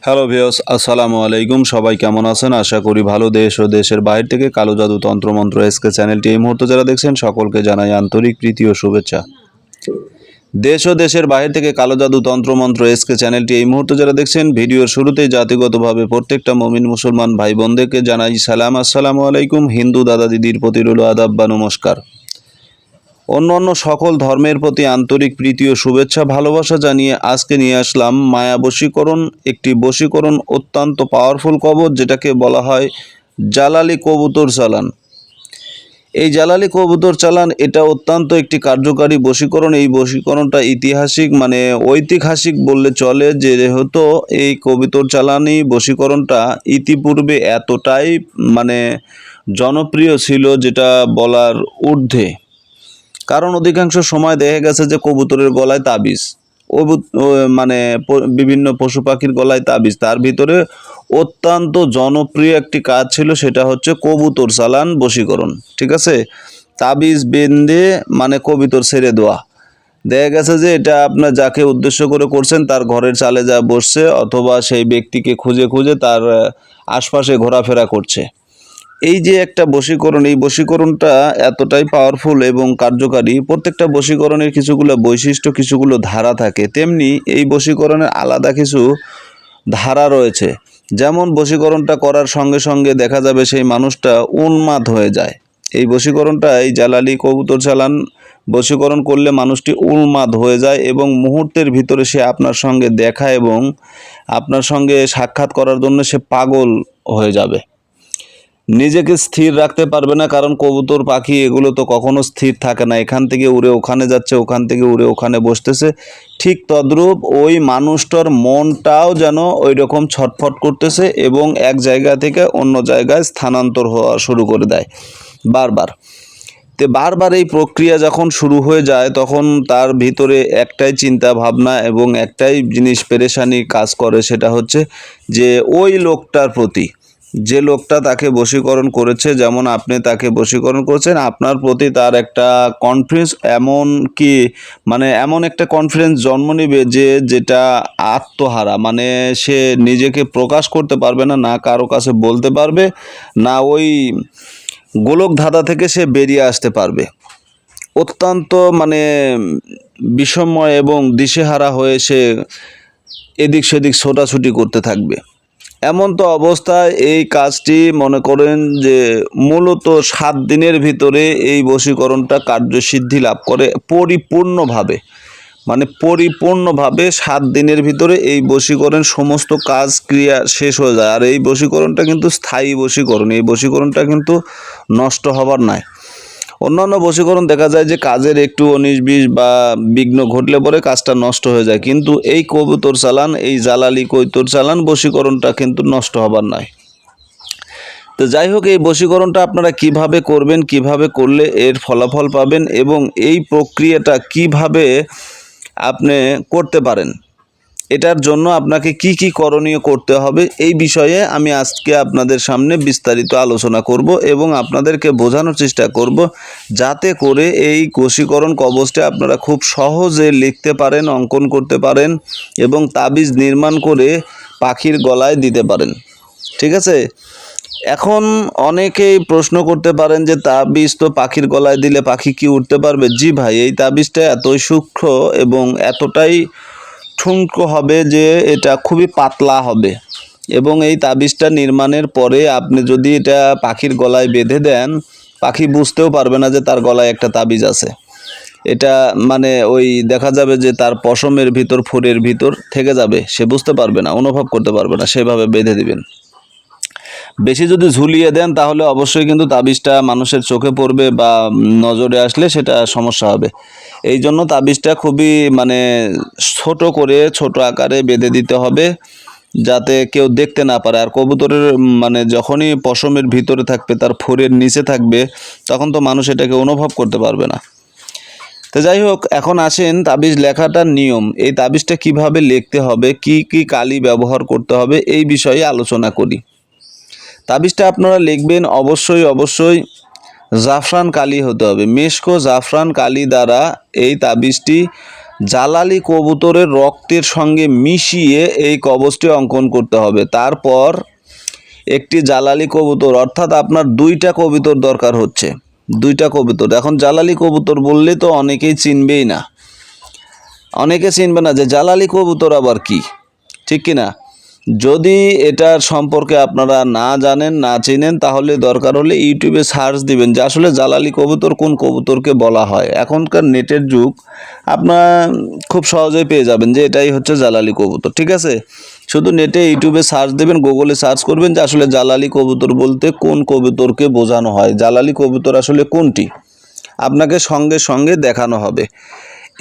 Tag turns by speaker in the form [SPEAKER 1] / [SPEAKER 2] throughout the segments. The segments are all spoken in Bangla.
[SPEAKER 1] হ্যালো ভিউয়ার্স, আসসালামু আলাইকুম। সবাই কেমন আছেন? আশা করি ভালো। দেশ ও দেশের বাইরে থেকে কালো জাদু তন্ত্রমন্ত্র এসকে চ্যানেলটি এই মুহূর্তে যারা দেখছেন সকলকে জানাই আন্তরিক প্রীতি ও শুভেচ্ছা। দেশ ও দেশের বাইরে থেকে কালো জাদু তন্ত্রমন্ত্র এসকে চ্যানেলটি এই মুহূর্তে যারা দেখছেন, ভিডিওর শুরুতেই জাতিগতভাবে প্রত্যেকটা মুমিন মুসলমান ভাই বোনদেরকে জানাই সালাম, আসসালামু আলাইকুম। হিন্দু দাদা দিদির প্রতি রইল আদাব বা নমস্কার। অন্যান্য সকল ধর্মের প্রতি আন্তরিক প্রীতি ও শুভেচ্ছা ভালোবাসা জানিয়ে আজকে নিয়ে আসলাম মায়া বশীকরণ, একটি বশীকরণ অত্যন্ত পাওয়ারফুল কবচ, যেটাকে বলা হয় জালালি কবুতর চালান। এই জালালি কবুতর চালান এটা অত্যন্ত একটি কার্যকারী বশীকরণ। এই বশীকরণটা ঐতিহাসিক বললে চলে, যেহেতু এই কবুতর চালানি বশীকরণটা ইতিপূর্বে এতটাই জনপ্রিয় ছিল যেটা বলার ঊর্ধ্বে। কারণ অধিকাংশ সময় দেখা গেছে যে কবুতরের গলায় তাবিজ, বিভিন্ন পশু পাখির গলায় তাবিজ, তার ভিতরে অত্যন্ত জনপ্রিয় একটি কাজ ছিল, সেটা হচ্ছে কবুতর চালান বশীকরণ। ঠিক আছে, তাবিজ বেঁধে কবুতর ছেড়ে দেওয়া। দেখা গেছে যে এটা আপনার যাকে উদ্দেশ্য করে করছেন তার ঘরের চালে যা বসছে, অথবা সেই ব্যক্তিকে খুঁজে খুঁজে তার আশপাশে ঘোরাফেরা করছে। এই যে একটা বশীকরণ, এই বশীকরণটা এতটাই পাওয়ারফুল এবং কার্যকারী। প্রত্যেকটা বশীকরণের কিছুগুলো বৈশিষ্ট্য, কিছুগুলো ধারা থাকে, তেমনি এই বশীকরণের আলাদা কিছু ধারা রয়েছে। যেমন বশীকরণটা করার সঙ্গে সঙ্গে দেখা যাবে সেই মানুষটা উন্মাদ হয়ে যায়। এই বশীকরণটা, এই জালালি কবুতর চালান বশীকরণ করলে মানুষটি উন্মাদ হয়ে যায় এবং মুহূর্তের ভিতরে সে আপনার সঙ্গে দেখা এবং আপনার সঙ্গে সাক্ষাৎ করার জন্য সে পাগল হয়ে যাবে। নিজেকে স্থির রাখতে পারবে না, কারণ কবুতর পাখি এগুলো তো কখনো স্থির থাকে না। এখান থেকে উড়ে ওখানে যাচ্ছে, ওখান থেকে উড়ে ওখানে বসতেছে। ঠিক তদ্রূপ ওই মানুষটার মনটাও যেন ওই রকম ছটফট করতেছে এবং এক জায়গা থেকে অন্য জায়গায় স্থানান্তর হওয়া শুরু করে দেয় বারবার। বারবার এই প্রক্রিয়া যখন শুরু হয়ে যায় তখন তার ভিতরে একটাই চিন্তা ভাবনা এবং একটাই জিনিস পেরেশানি কাজ করে, সেটা হচ্ছে যে ওই লোকটার প্রতি, যে লোকটা তাকে বশীকরণ করেছে, যেমন আপনি তাকে বশীকরণ করেছেন, আপনার প্রতি তার একটা কনফিডেন্স এমন একটা কনফিডেন্স জন্ম নেবে যেটা আত্মহারা, সে নিজেকে প্রকাশ করতে পারবে না, না কারো কাছে বলতে পারবে, না ওই গোলক ধাঁধা থেকে সে বেরিয়ে আসতে পারবে। অত্যন্ত বিষময় এবং দিশেহারা হয়ে সে এদিক সেদিক ছোটাছুটি করতে থাকবে। এমন তো অবস্থায় এই কাজটি মনে করেন যে মূলত 7 দিনের ভিতরে এই বশীকরণটা কার্যসিদ্ধি লাভ করে পরিপূর্ণভাবে 7 দিনের ভিতরে এই বশীকরণ সমস্ত কাজ ক্রিয়া শেষ হয়ে যায়। আর এই বশীকরণটা কিন্তু স্থায়ী বশীকরণ, এই বশীকরণটা কিন্তু নষ্ট হবার নয়। অন্যান্য বশীকরণ দেখা যায় যে কাজের একটু 19-20 বা বিঘ্ন ঘটলে পরে কাজটা নষ্ট হয়ে যায়, কিন্তু এই কবুতর চালান, এই জালালি কবুতর চালান বশীকরণটা কিন্তু নষ্ট হবার নয়। তো যাই হোক, এই বশীকরণটা আপনারা কিভাবে করবেন, কিভাবে করলে এর ফলাফল পাবেন এবং এই প্রক্রিয়াটা কিভাবে আপনি করতে পারেন, এটার জন্য আপনাকে কি কি করণীয় করতে হবে, এই বিষয়ে আমি আজকে আপনাদের সামনে বিস্তারিত আলোচনা করব এবং আপনাদেরকে বোঝানোর চেষ্টা করব, যাতে করে এই বশীকরণ কবচটা আপনারা খুব সহজে লিখতে পারেন, অঙ্কন করতে পারেন এবং তাবিজ নির্মাণ করে পাখির গলায় দিতে পারেন। ঠিক আছে, এখন অনেকেই প্রশ্ন করতে পারেন যে তাবিজ তো পাখির গলায় দিলে পাখি কি উঠতে পারবে? জি ভাই, এই তাবিজটা এতই সূক্ষ্ম এবং এতটাই ঠুনকো হবে যে এটা খুবই পাতলা হবে এবং এই তাবিজটা নির্মাণের পরে আপনি যদি এটা পাখির গলায় বেঁধে দেন, পাখি বুঝতেও পারবে না যে তার গলায় একটা তাবিজ আছে। এটা ওই দেখা যাবে যে তার পশমের ভিতর, ফুরের ভিতর থেকে যাবে, সে বুঝতে পারবে না, অনুভব করতে পারবে না। সেভাবে বেঁধে দিবেন। বেশি যদি ঝুলিয়ে দেন তাহলে অবশ্যই কিন্তু তাবিজটা মানুষের চোখে পড়বে বা নজরে আসলে সেটা সমস্যা হবে। এই জন্য তাবিজটা খুবই ছোট করে, ছোট আকারে বেঁধে দিতে হবে, যাতে কেউ দেখতে না পারে। আর কবুতরের যখনই পশমের ভিতরে থাকবে, তার ফুরের নিচে থাকবে, তখন তো মানুষ এটাকে অনুভব করতে পারবে না। তো যাই হোক, এখন আসেন তাবিজ লেখাটার নিয়ম। এই তাবিজটা কিভাবে লিখতে হবে, কি কি কালি ব্যবহার করতে হবে, এই বিষয়ে আলোচনা করি। তাবিজটা আপনারা লিখবেন অবশ্যই জাফরান কালি হতে হবে। মেশকো জাফরান কালি দ্বারা এই তাবিজটি জালালি কবুতরের রক্তের সঙ্গে মিশিয়ে এই কবচটি অঙ্কন করতে হবে। তারপর একটি জালালি কবুতর, অর্থাৎ আপনার 2টা কবুতর দরকার হচ্ছে, 2টা কবুতর। এখন জালালি কবুতর বললে তো অনেকেই চিনবেই না, অনেকে চিনবে না যে জালালি কবুতর আবার কি, ঠিক কি না? যদি এটার সম্পর্কে আপনারা না জানেন, না চিনেন, তাহলে দরকার হলে ইউটিউবে সার্চ দিবেন যে আসলে জালালি কবুতর কোন কবুতরকে বলা হয়। এখনকার নেটের যুগ, আপনার খুব সহজেই পেয়ে যাবেন যে এটাই হচ্ছে জালালি কবুতর, ঠিক আছে? শুধু নেটে ইউটিউবে সার্চ দেবেন, গুগলে সার্চ করবেন যে আসলে জালালি কবুতর বলতে কোন কবুতরকে বোঝানো হয়, জালালি কবুতর আসলে কোনটি, আপনাকে সঙ্গে সঙ্গে দেখানো হবে।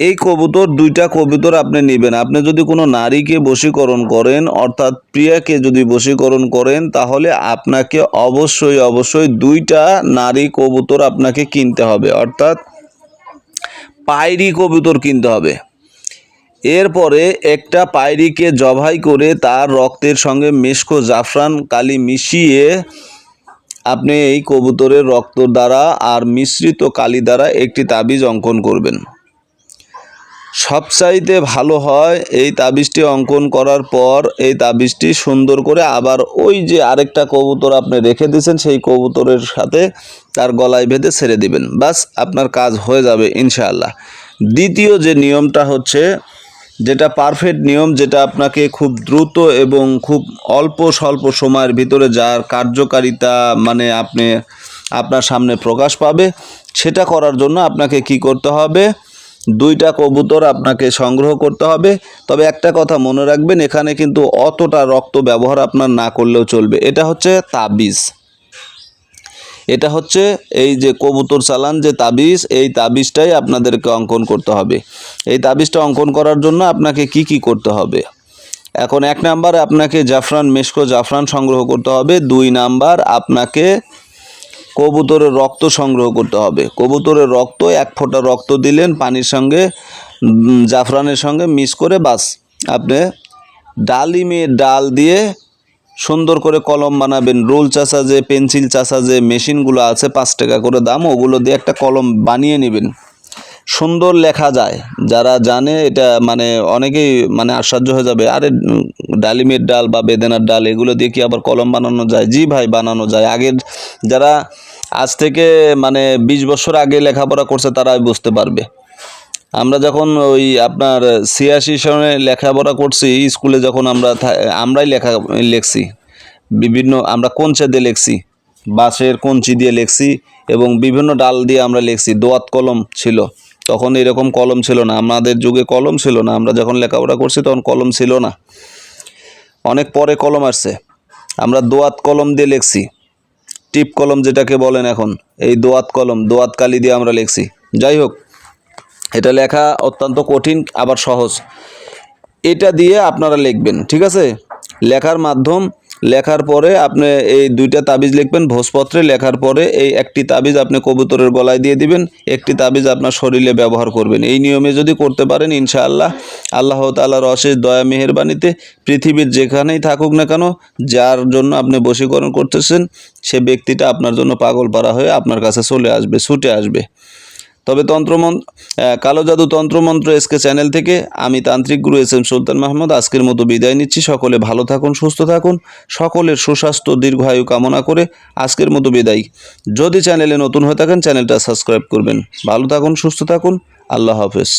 [SPEAKER 1] এই কবুতর, 2টা কবুতর আপনি নেবেন। আপনি যদি কোনো নারীকে বশীকরণ করেন, অর্থাৎ প্রিয়াকে যদি বশীকরণ করেন, তাহলে আপনাকে অবশ্যই 2টা নারী কবুতর আপনাকে কিনতে হবে, অর্থাৎ পায়রি কবুতর কিনতে হবে। এরপরে একটা পায়রিকে জবাই করে তার রক্তের সঙ্গে মেশকো জাফরান কালি মিশিয়ে আপনি এই কবুতরের রক্ত দ্বারা আর মিশ্রিত কালি দ্বারা একটি তাবিজ অঙ্কন করবেন। সবচাইতে ভালো হয় এই তাবিজটি অঙ্কন করার পর এই তাবিজটি সুন্দর করে আবার ওই যে আরেকটা কবুতর আপনি রেখে দিয়েছেন সেই কবুতরের সাথে তার গলায় বেঁধে ছেড়ে দিবেন, বাস আপনার কাজ হয়ে যাবে ইনশাআল্লাহ। দ্বিতীয় যে নিয়মটা হচ্ছে, যেটা পারফেক্ট নিয়ম, যেটা আপনাকে খুব দ্রুত এবং খুব অল্প স্বল্প সময়ের ভিতরে যার কার্যকারিতা মানে আপনার সামনে প্রকাশ পাবে, সেটা করার জন্য আপনাকে কি করতে হবে, 2টা কবুতর আপনাকে সংগ্রহ করতে হবে। তবে একটা কথা মনে রাখবেন, এখানে কিন্তু অতটা রক্ত ব্যবহার আপনার না করলেও চলবে। এটা হচ্ছে তাবিজ, এটা হচ্ছে এই যে কবুতর চালান যে তাবিজ, এই তাবিজটাই আপনাদেরকে অঙ্কন করতে হবে। এই তাবিজটা অঙ্কন করার জন্য আপনাকে কি করতে হবে? এখন 1 নাম্বার আপনাকে জাফরান, মেশকো জাফরান সংগ্রহ করতে হবে। 2 নাম্বার আপনাকে কবুতরের রক্ত সংগ্রহ করতে হবে। কবুতরের রক্ত, 1 ফোঁটা রক্ত দিলেন পানির সঙ্গে, জাফরানের সঙ্গে মিক্স করে, বাস আপনি ডালিমের ডাল দিয়ে সুন্দর করে কলম বানাবেন। রোল চাষা যে, পেন্সিল চাষা যে মেশিনগুলো আছে 5 টাকা করে দাম, ওগুলো দিয়ে একটা কলম বানিয়ে নেবেন। সুন্দর লেখা যায়, যারা জানে এটা মানে অনেকেই মানে আশ্চর্য হয়ে যাবে, আরে ডালিমের ডাল বা বেদেনার ডাল এগুলো দিয়ে কি আবার কলম বানানো যায়? জি ভাই, বানানো যায়। আগের যারা আজ থেকে মানে 20 বছর আগে লেখাপড়া করছে তারাই বুঝতে পারবে। আমরা যখন ওই আপনার 86 সনে লেখাপড়া করছি স্কুলে, যখন আমরাই লেখছি বিভিন্ন, আমরা কঞ্চি দিয়ে লেখছি, বাঁশের কঞ্চি দিয়ে লেখছি এবং বিভিন্ন ডাল দিয়ে আমরা লেখছি। দোয়াত কলম ছিল, তখন এরকম কলম ছিল না, আমাদের যুগে কলম ছিল না। আমরা যখন লেখাপড়া করছি তখন কলম ছিল না, অনেক পরে কলম আসছে। আমরা দোয়াত কলম দিয়ে লেখছি, টিপ কলম যেটাকে বলেন এখন, এই দোয়াত কলম, দোয়াত কালি দিয়ে আমরা লেখছি। যাই হোক, এটা লেখা অত্যন্ত কঠিন আবার সহজ। এটা দিয়ে আপনারা লিখবেন, ঠিক আছে? লেখার মাধ্যম, লেখার পরে আপনি এই 2টা তাবিজ লিখবেন ভোজপত্রে। লেখার পরে এই একটি তাবিজ আপনি কবুতরের গলায় দিয়ে দিবেন, একটি তাবিজ আপনার শরীরে ব্যবহার করবেন। এই নিয়মে যদি করতে পারেন, ইনশাআল্লাহ আল্লাহ তাআলার অশেষ দয়া মেহেরবানিতে পৃথিবীর যেখানেই থাকুক না কেন, যার জন্য আপনি বশীকরণ করতেছেন, সে ব্যক্তিটা আপনার জন্য পাগলপাড়া হয়ে আপনার কাছে চলে আসবে, ছুটে আসবে। তবে কালো জাদু তন্ত্রমন্ত্র এসকে চ্যানেল থেকে আমি তান্ত্রিক গুরু এস এম সুলতান মাহমুদ আজকের মতো বিদায় নিচ্ছি। সকলে ভালো থাকুন, সুস্থ থাকুন, সকলের সুস্বাস্থ্য দীর্ঘায়ু কামনা করে আজকের মতো বিদায়। যদি চ্যানেলে নতুন হয়ে থাকেন চ্যানেলটা সাবস্ক্রাইব করবেন। ভালো থাকুন, সুস্থ থাকুন, আল্লাহ হাফেজ।